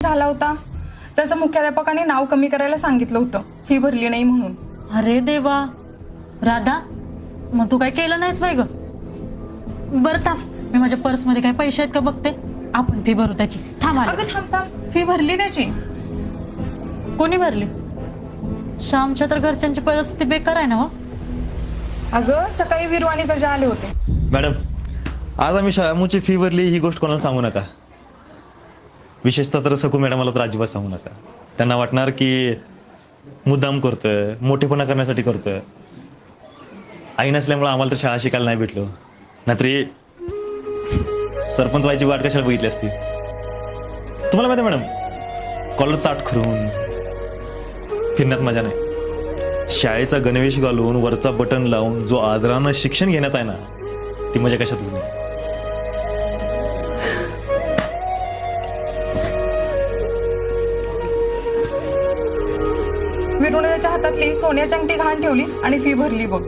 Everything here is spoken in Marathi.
झाला होता. त्याचं मुख्याध्यापकाने नाव कमी करायला सांगितलं होतं, फी भरली नाही म्हणून. अरे देवा. राधा, मग तू काय केलं नाहीस बाई ग? बरं थांब, मी माझ्या पर्समध्ये काय पैसे आहेत का बघते, आपण फी भरू त्याची. थांब आले. अगं थांब थांब, फी भरली त्याची. कोणी भरली? श्यामच्या तर घरच्यांची परिस्थिती बेकार आहे ना. हो अगं सकाळी वीरू आणि गजा आले होते. मॅडम, आज आम्ही श्यामूची फी भरली ही गोष्ट कोणाला सांगू नका. विशेषतः तर सकू मॅडमला तर अजिबात सांगू नका. त्यांना वाटणार की मुद्दाम करतोय, मोठेपणा करण्यासाठी करतोय. आई नसल्यामुळे आम्हाला तर शाळा शिकायला नाही भेटलो, नाहीतरी सरपंच व्हायची वाट कशाला बघितली असती. तुम्हाला माहिती मॅडम, कॉलर ताट करून फिरण्यात मजा नाही. शाळेचा गणवेश घालून वरचा बटन लावून जो आदरानं शिक्षण घेण्यात आहे ना, ती मजा कशातच नाही. वीरूने त्याच्या हातातली सोन्याची अंगठी घाण ठेवली आणि फी भरली बघ.